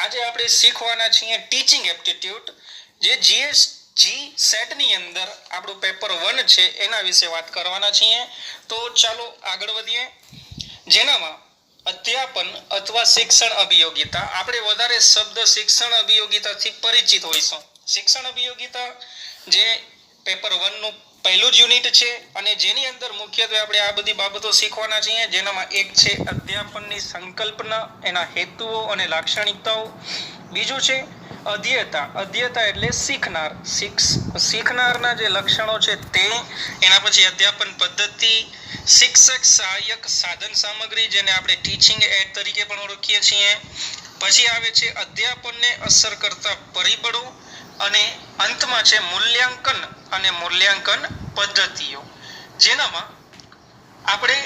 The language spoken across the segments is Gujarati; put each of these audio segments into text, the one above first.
આજે આપણે શીખવાના છીએ ટીચિંગ એપ્ટિટ્યૂડ જે જી સેટની અંદર આપણું પેપર 1 છે એના વિશે વાત કરવાના છીએ. તો ચાલો આગળ વધીએ. જેનામાં અધ્યાપન અથવા શિક્ષણ અભિયોગિતા, આપણે વધારે શબ્દ શિક્ષણ અભિયોગિતાથી પરિચિત હોઈશું. શિક્ષણ અભિયોગિતા જે પેપર 1 નું પહેલું જ યુનિટ છે અને જેની અંદર મુખ્યત્વે આપણે આ બધી બાબતો શીખવાના છીએ. જેનામાં એક છે અધ્યાપનની સંકલ્પના, એના હેતુઓ અને લાક્ષણિકતાઓ. બીજું છે અધ્યયતા. અધ્યયતા એટલે શીખનાર, શીખનારના જે લક્ષણો છે તે. એના પછી અધ્યાપન પદ્ધતિ, શિક્ષક સહાયક સાધન સામગ્રી જેને આપણે ટીચિંગ એડ તરીકે પણ ઓળખીએ છીએ. પછી આવે છે અધ્યાપનને અસર કરતા પરિબળો અને અંતમાં છે મૂલ્યાંકન અને મૂલ્યાંકન પદ્ધતિઓ. જેનામાં આપણે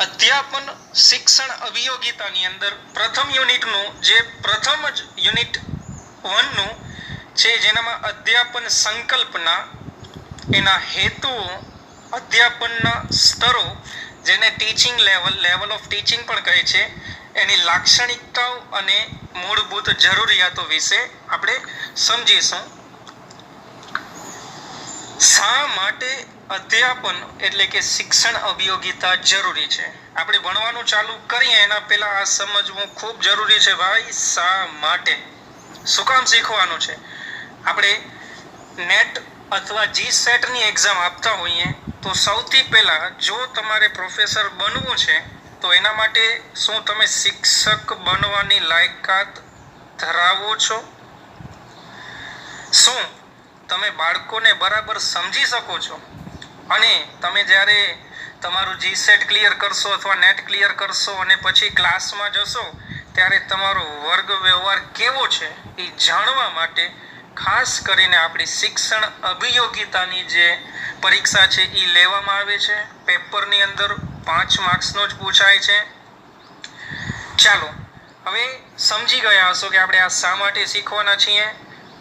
અધ્યાપન શિક્ષણ અભિયોગિતાની અંદર પ્રથમ યુનિટનું જે પ્રથમ જ યુનિટ 1 નું છે જેનામાં અધ્યાપન સંકલ્પના, એના હેતુઓ, અધ્યાપનના સ્તરો જેને ટીચિંગ લેવલ ઓફ ટીચિંગ પણ કહે છે, એની લાક્ષણિકતાઓ અને મૂળભૂત જરૂરિયાતો વિશે આપણે સમજીશું. શા માટે અધ્યાપન એટલે કે શિક્ષણ અભિયોગિતા જરૂરી છે? આપણે ભણવાનું ચાલુ કરીએ એના પહેલા આ સમજવું ખૂબ જરૂરી છે ભાઈ. શા માટે, શું કામ શીખવાનું છે? આપણે નેટ અથવા જી સેટની એક્ઝામ આપતા હોઈએ તો સૌથી પહેલા જો તમારે પ્રોફેસર બનવું છે તો એના માટે શું તમે શિક્ષક બનવાની લાયકાત ધરાવો છો? શું તમે બાળકોને બરાબર સમજી શકો છો? અને તમે જ્યારે તમારું જી સેટ ક્લિયર કરશો અથવા નેટ ક્લિયર કરશો અને પછી ક્લાસમાં જશો ત્યારે તમારો વર્ગ વ્યવહાર કેવો છે એ જાણવા માટે ખાસ કરીને આપણી શિક્ષણ અભિયોગિતાની જે પરીક્ષા છે એ લેવામાં આવે છે. પેપરની અંદર 5 માર્ક્સનો જ પૂછાય છે. ચાલો હવે સમજી ગયા હશો કે આપણે આ શા માટે શીખવાના છીએ.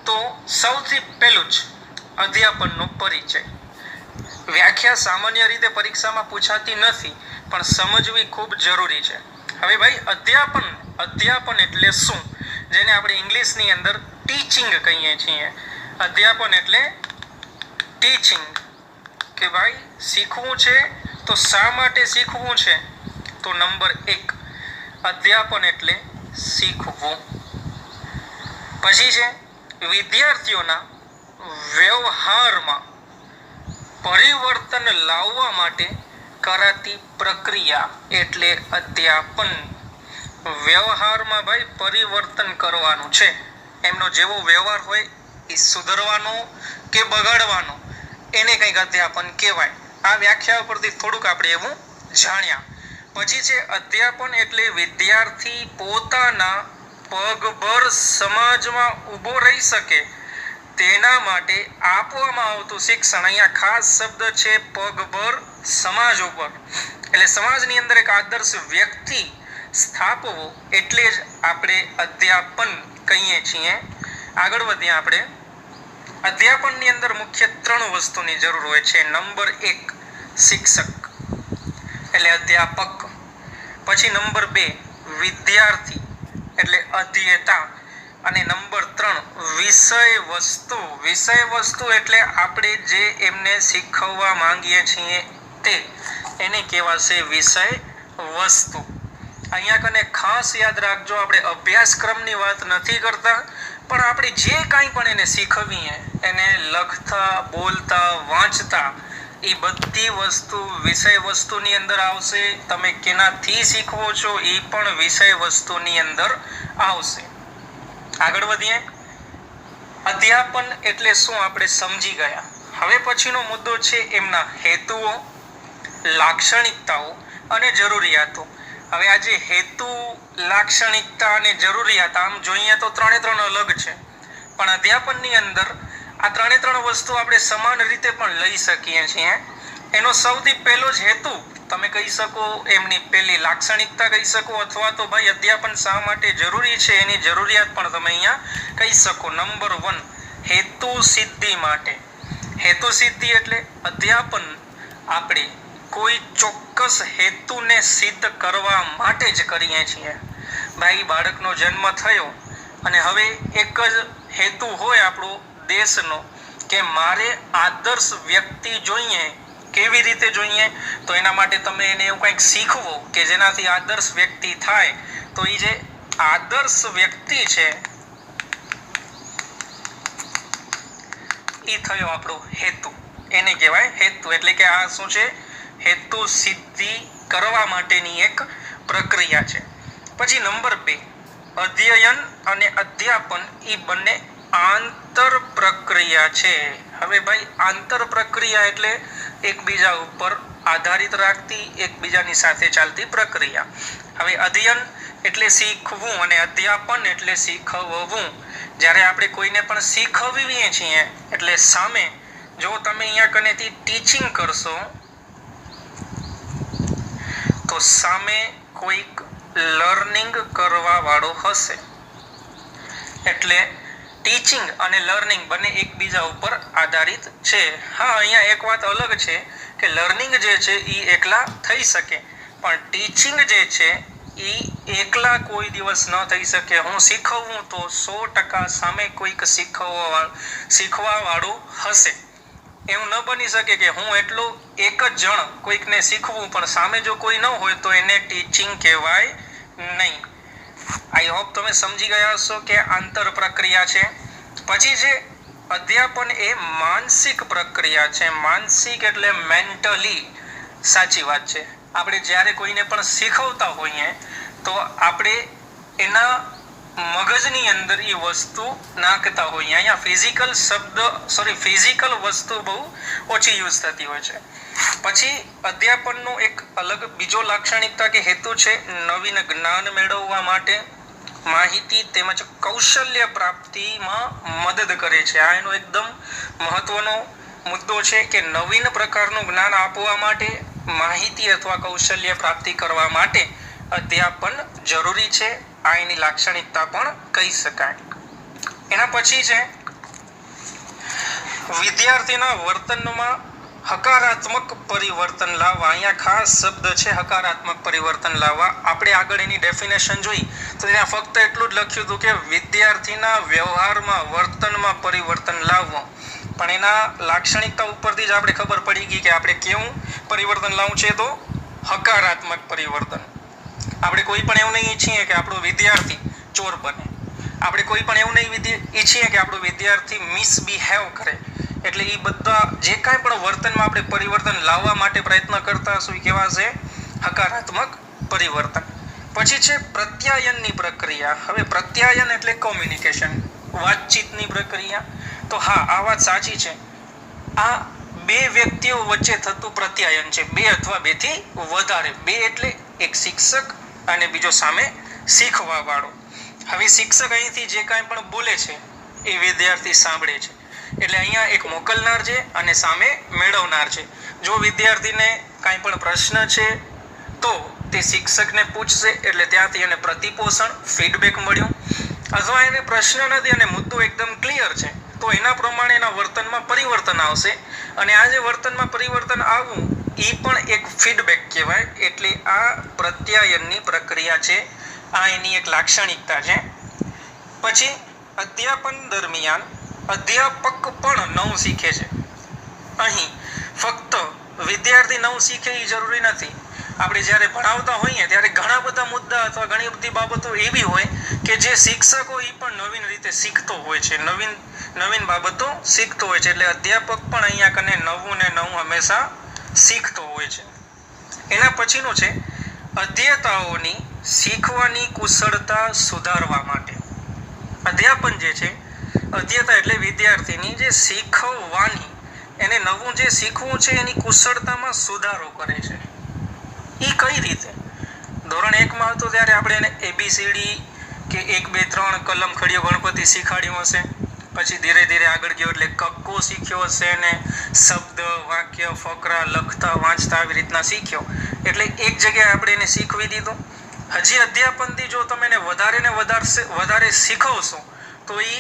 તો સૌથી પહેલું જ અધ્યાપનનો પરિચય. વ્યાખ્યા સામાન્ય રીતે પરીક્ષામાં પૂછાતી નથી પણ સમજવી ખૂબ જરૂરી છે. હવે ભાઈ અધ્યાપન એટલે શું? જેને આપણે ઇંગ્લિશની અંદર ટીચિંગ કહીએ છીએ. અધ્યાપન એટલે ટીચિંગ. કે ભાઈ શીખવું છે તો શા માટે શીખવું છે? તો નંબર 1 અધ્યાપન એટલે શીખવું. પછી છે વિદ્યાર્થીઓના વ્યવહારમાં પરિવર્તન લાવવા માટે કરાતી પ્રક્રિયા એટલે અધ્યાપન. વ્યવહારમાં ભાઈ પરિવર્તન કરવાનું છે. એમનો જેવો વ્યવહાર હોય એ સુધરવાનો કે બગાડવાનો, એને કંઈક અધ્યાપન કહેવાય. આ વ્યાખ્યા પરથી થોડુંક આપણે એવું જાણ્યા. પછી છે અધ્યાપન એટલે વિદ્યાર્થી પોતાના પગભર સમાજમાં ઊભો રહી શકે તેના માટે આપવામાં આવતું શિક્ષણ. અહીંયા ખાસ શબ્દ છે પગભર સમાજ ઉપર. એટલે સમાજની અંદર એક આદર્શ વ્યક્તિ સ્થાપવો એટલે જ આપણે અધ્યાપન કહીએ છીએ. આગળ વધીએ આપણે. અધ્યાપનની અંદર મુખ્ય 3 વસ્તુની જરૂર હોય છે. નંબર 1 શિક્ષક એટલે અધ્યાપક. પછી નંબર 2 વિદ્યાર્થી એટલે અધ્યેતા. અને નંબર 3 વિષય વસ્તુ. વિષય વસ્તુ એટલે આપણે જે એમને શીખવવા માંગીએ છીએ તે, એને કહેવાશે વિષય વસ્તુ. અહીંયા કને ખાસ યાદ રાખજો, આપણે અભ્યાસક્રમની વાત નથી કરતા પણ આપણે જે કાંઈ પણ એને શીખવીએ, એને લખતા, બોલતા, વાંચતા, એ બધી વસ્તુ વિષય વસ્તુની અંદર આવશે. તમે કેનાથી શીખવો છો એ પણ વિષય વસ્તુની અંદર આવશે. આગળ વધીએ. અધ્યાપન એટલે શું આપણે સમજી ગયા. હવે પછીનો મુદ્દો છે એમના હેતુઓ, લાક્ષણિકતાઓ અને જરૂરિયાતો. હવે આ જે હેતુ, લાક્ષણિકતા અને જરૂરિયાત આમ જોઈએ તો 3 અલગ છે પણ અધ્યાપનની અંદર આ 3 વસ્તુ આપણે સમાન રીતે પણ લઈ શકીએ છીએ. એનો સૌથી પહેલો જ હેતુ તમે કહી શકો, એમની પહેલી લાક્ષણિકતા કહી શકો, અથવા તો ભાઈ અધ્યાપન શા માટે જરૂરી છે એની જરૂરિયાત પણ તમે અહીંયા કહી શકો. નંબર 1 હેતુ સિદ્ધિ માટે. હેતુ સિદ્ધિ એટલે અધ્યાપન આપણે કોઈ ચોક્કસ હેતુને સિદ્ધ કરવા માટે જ કરીએ છીએ. ભાઈ બાળકનો જન્મ થયો અને હવે એક જ હેતુ હોય આપણો દેશનો કે મારે આદર્શ વ્યક્તિ જોઈએ. કેવી રીતે જોઈએ? તો એના માટે તમે એને એવું કંઈક શીખવો કે જેનાથી આદર્શ વ્યક્તિ થાય. તો એ જે આદર્શ વ્યક્તિ છે એ થયો આપણો હેતુ. એને કહેવાય હેતુ. એટલે કે આ શું છે? હેતુ સિદ્ધિ કરવા માટેની એક પ્રક્રિયા છે. પછી નંબર 2, અધ્યયન અને અધ્યાપન એ બંને આંતર પ્રક્રિયા છે. હવે ભાઈ આંતર પ્રક્રિયા એટલે એકબીજા ઉપર આધારિત રાખતી, એકબીજાની સાથે ચાલતી પ્રક્રિયા. હવે અધ્યયન એટલે શીખવું અને અધ્યાપન એટલે શીખવવું. જ્યારે આપણે કોઈને પણ શીખવીએ છીએ એટલે સામે જો તમે અહીંયા કનેથી ટીચિંગ કરશો તો સામે કોઈક લર્નિંગ કરવા વાળો હશે. એટલે ટીચિંગ અને લર્નિંગ બંને એકબીજા ઉપર આધારિત છે. હા, અહીંયા એક વાત અલગ છે કે લર્નિંગ જે છે એ એકલા થઈ શકે, પણ ટીચિંગ જે છે એ એકલા કોઈ દિવસ ન થઈ શકે. હું શીખવું તો 100% સામે કોઈક શીખવા વાળું હશે. એવું ન બની શકે કે હું એટલો એક જ જણ કોઈકને શીખવું પણ સામે જો કોઈ ન હોય તો એને ટીચિંગ કહેવાય નહીં. આઈ હોપ તમે સમજી ગયા હશો કે આંતર પ્રક્રિયા છે. પછી જે અધ્યાપન એ માનસિક પ્રક્રિયા છે. માનસિક એટલે મેન્ટલી. સાચી વાત છે. આપણે જ્યારે કોઈને પણ શીખવતા હોઈએ તો આપણે એના મગજની અંદર એ વસ્તુ નાખતા હોઈએ. અહીંયા ફિઝિકલ વસ્તુ બહુ ઓછી યુઝ થતી હોય છે. પછી અધ્યાપનનો એક અલગ બીજો લાક્ષણિકતા કે હેતુ છે નવીન જ્ઞાન મેળવવા માટે, માહિતી તેમજ કૌશલ્ય પ્રાપ્તિમાં મદદ કરે છે. આ એનો એકદમ મહત્વનો મુદ્દો છે કે નવીન પ્રકારનું જ્ઞાન આપવા માટે, માહિતી અથવા કૌશલ્ય પ્રાપ્તિ કરવા માટે અધ્યાપન જરૂરી છે. આ એની લાક્ષણિકતા પણ કહી શકાય. એના પછી છે વિદ્યાર્થીના વર્તનમાં હકારાત્મક પરિવર્તન લાવવા. અહીંયા ખાસ શબ્દ છે હકારાત્મક પરિવર્તન લાવવા. આપણે આગળ એની ડેફિનેશન જોઈ તો ત્યાં ફક્ત એટલું જ લખ્યું હતું કે વિદ્યાર્થીના વ્યવહારમાં, વર્તનમાં પરિવર્તન લાવવું. પણ એના લાક્ષણિકતા ઉપરથી જ આપણે ખબર પડી ગઈ કે આપણે કેવું પરિવર્તન લાવવું છે. તો હકારાત્મક પરિવર્તન. આપણે કોઈ પણ એવું નહીં ઈચ્છીએ કે આપણો વિદ્યાર્થી ચોર બને. આપણે કોઈ પણ એવું નહીં ઈચ્છીએ કે આપણો વિદ્યાર્થી મિસબિહેવ કરે. એટલે એ બધા જે કાંઈ પણ વર્તનમાં આપણે પરિવર્તન લાવવા માટે પ્રયત્ન કરતા હશું એ કેવા છે? હકારાત્મક પરિવર્તન. પછી છે પ્રત્યાયનની પ્રક્રિયા. હવે પ્રત્યાયન એટલે કોમ્યુનિકેશન, વાતચીતની પ્રક્રિયા. તો હા, આ વાત સાચી છે. આ બે વ્યક્તિઓ વચ્ચે થતું પ્રત્યાયન છે. બે અથવા બેથી વધારે. બે એટલે એક શિક્ષક અને બીજો સામે શીખવા વાળો. હવે શિક્ષક અહીંથી જે કાંઈ પણ બોલે છે એ વિદ્યાર્થી સાંભળે છે. એટલે અહીંયા એક મોકલનાર છે અને સામે મેળવનાર છે. જો વિદ્યાર્થીને કાંઈ પણ પ્રશ્ન છે તો તે શિક્ષકને પૂછશે એટલે ત્યાંથી એને પ્રતિપોષણ, ફીડબેક મળ્યું. અથવા એને પ્રશ્ન નથી અને મુદ્દો એકદમ ક્લિયર છે તો એના પ્રમાણે એના વર્તનમાં પરિવર્તન આવશે. અને આ જે વર્તનમાં પરિવર્તન આવવું એ પણ એક ફીડબેક કહેવાય. એટલે આ પ્રત્યાયનની પ્રક્રિયા છે. આ એની એક લાક્ષણિકતા છે. પછી અધ્યાપન દરમિયાન અધ્યાપક પણ નવું શીખે છે. અહીં ફક્ત વિદ્યાર્થી નવું શીખે એ જરૂરી નથી. આપણે જ્યારે ભણાવતા હોઈએ ત્યારે ઘણા બધા મુદ્દા અથવા ઘણી બધી બાબતો એવી હોય કે જે શિક્ષકો એ પણ નવીન રીતે શીખતો હોય છે, નવીન બાબતો શીખતો હોય છે. એટલે અધ્યાપક પણ અહીંયા કને નવું ને નવું હંમેશા શીખતો હોય છે. એના પછીનું છે અધ્યેતાઓની શીખવાની કુશળતા સુધારવા માટે. અધ્યાપન જે છે, અધ્યેતા એટલે વિદ્યાર્થીની જે શીખવાની, એને નવું જે શીખવું છે એની કુશળતામાં સુધારો કરે છે. એ કઈ રીતે? ધોરણ 1માં હતો ત્યારે આપણે એને ABCD કે 1 2 3 કલમ ખડીયો ગણપતિ શીખવાડ્યું હશે. પછી ધીરે ધીરે આગળ ગયો એટલે કક્કો શીખ્યો હશે ને શબ્દ, વાક્ય, ફકરા લખતા વાંચતા આવી રીતના શીખ્યો. એટલે એક જગ્યાએ આપણે એને શીખવી દીધું. હજી અધ્યાપનથી જો તમે એને વધારે ને વધારે શીખવશો તો એ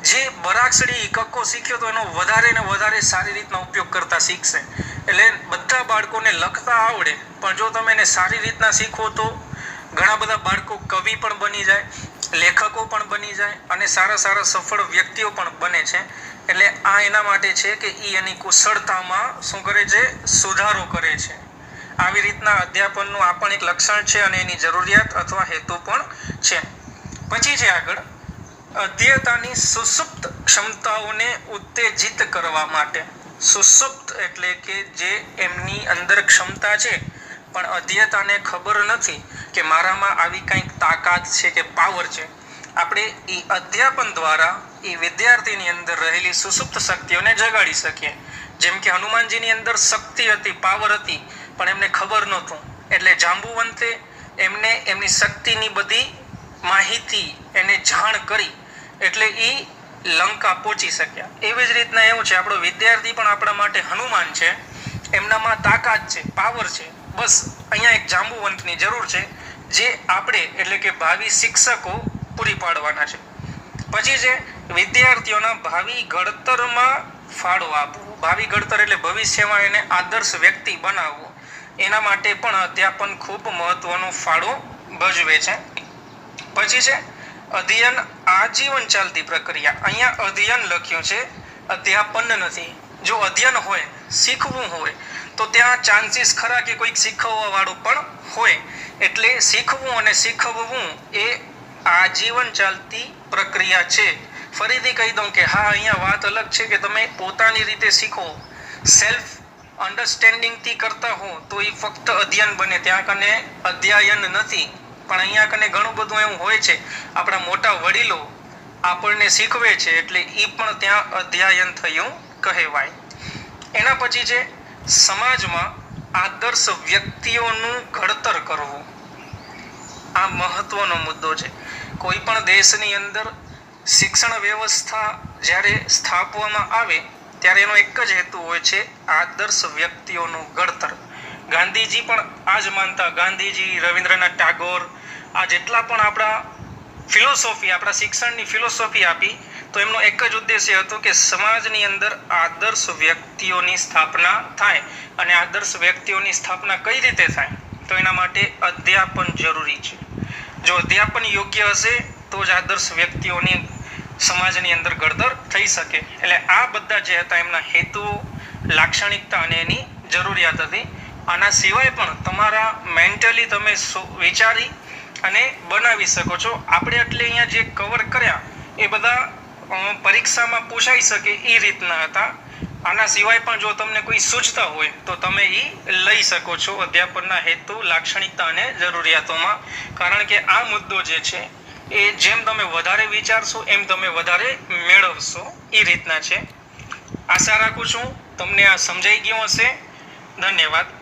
જે બરાક્ષડી કક્કો શીખ્યો તો એનો વધારે ને વધારે સારી રીતના ઉપયોગ કરતા શીખશે. એટલે બધા બાળકોને લખતા આવડે પણ જો તમે એને સારી રીતના શીખવો તો ઘણા બધા બાળકો કવિ પણ બની જાય. લેખકો પણ બની જાય અને સારા સારા સફળ વ્યક્તિઓ પણ બને છે. એટલે આ એના માટે છે કે એ એની કુશળતામાં શું કરે છે? સુધારો કરે છે. આવી રીતના અધ્યાપનનું આ પણ એક લક્ષણ છે અને એની જરૂરિયાત અથવા હેતુ પણ છે. પછી છે આગળ, અધ્યેતાની સુષુપ્ત ક્ષમતાઓને ઉત્તેજિત કરવા માટે. સુષુપ્ત એટલે કે જે એમની અંદર ક્ષમતા છે પણ અધ્યેતાને ખબર નથી કે મારામાં આવી કંઈક તાકાત છે કે પાવર છે. આપણે એ અધ્યાપન દ્વારા એ વિદ્યાર્થીની અંદર રહેલી સુષુપ્ત શક્તિઓને જગાડી શકીએ. જેમ કે હનુમાનજીની અંદર શક્તિ હતી, પાવર હતી, પણ એમને ખબર નહોતું. એટલે જાંબુવંતે એમને એમની શક્તિની બધી માહિતી એને જાણ કરી એટલે એ લંકા પહોંચી શક્યા. એવી જ રીતના એવું છે, આપણો વિદ્યાર્થી પણ આપણા માટે હનુમાન છે. એમનામાં તાકાત છે, પાવર છે. બસ અહીંયા એક જાંબુવંતની જરૂર છે જે આપણે એટલે કે ભાવિ શિક્ષકો પૂરી પાડવાના છે. પછી છે વિદ્યાર્થીઓના ભાવિ ઘડતરમાં ફાળો આપવો. ભાવિ ઘડતર એટલે ભવિષ્યમાં એને આદર્શ વ્યક્તિ બનાવવો. એના માટે પણ અધ્યાપન ખૂબ મહત્વનો ફાળો ભજવે છે. પછી છે અધ્યયન આજીવન ચાલતી પ્રક્રિયા. અહીંયા અધ્યયન લખ્યું છે, અધ્યાપન નથી. જો અધ્યયન હોય, શીખવું હોય, તો ત્યાં ચાન્સીસ ખરા કે કોઈક શીખવવા વાળું પણ હોય. એટલે શીખવું અને શીખવવું એ આજીવન ચાલતી પ્રક્રિયા છે. ફરીથી કહી દઉં કે હા, અહીંયા વાત અલગ છે કે તમે પોતાની રીતે શીખો, સેલ્ફ અન્ડરસ્ટેન્ડિંગથી કરતા હો તો એ ફક્ત અધ્યયન બને, ત્યાં કને અધ્યાયન નથી. પણ અહીંયા કને ઘણું બધું એવું હોય છે, આપણા મોટા વડીલો આપણને શીખવે છે એટલે એ પણ ત્યાં અધ્યાયન થયું કહેવાય. એના પછી છે સમાજમાં આદર્શ વ્યક્તિઓનું ઘડતર કરવું. આ મહત્વનો મુદ્દો છે. કોઈ પણ દેશની અંદર શિક્ષણ વ્યવસ્થા જ્યારે સ્થાપવામાં આવે ત્યારે એનો એક જ હેતુ હોય છે, આદર્શ વ્યક્તિઓનું ઘડતર. ગાંધીજી પણ આ જ માનતા. ગાંધીજી, રવિન્દ્રનાથ ટાગોર, આ જેટલા પણ આપણા ફિલોસોફી, આપણા શિક્ષણની ફિલોસોફી આપી, તો એમનો એક જ ઉદ્દેશ્ય હતો કે સમાજની અંદર આદર્શ વ્યક્તિઓની સ્થાપના થાય. અને આદર્શ વ્યક્તિઓની સ્થાપના કઈ રીતે થાય? તો એના માટે અધ્યાપન જરૂરી છે. જો અધ્યાપન યોગ્ય હશે તો જ આદર્શ વ્યક્તિઓની સમાજની અંદર ઘડતર થઈ શકે. એટલે આ બધા જે હતા એમના હેતુઓ, લાક્ષણિકતા અને એની જરૂરિયાત હતી. આના સિવાય પણ તમારા મેન્ટલી તમે વિચારી અને બનાવી શકો છો. આપણે એટલે અહીંયા જે કવર કર્યા એ બધા પરીક્ષામાં પૂછાઈ શકે એ રીતના હતા. આના સિવાય પણ જો તમને કોઈ સૂચતા હોય તો તમે એ લઈ શકો છો અધ્યાપનના હેતુ, લાક્ષણિકતા અને જરૂરિયાતોમાં. કારણ કે આ મુદ્દો જે છે એ જેમ તમે વધારે વિચારશો એમ તમે વધારે મેળવશો, એ રીતના છે. આશા રાખું છું તમને આ સમજાઈ ગયું હશે. ધન્યવાદ.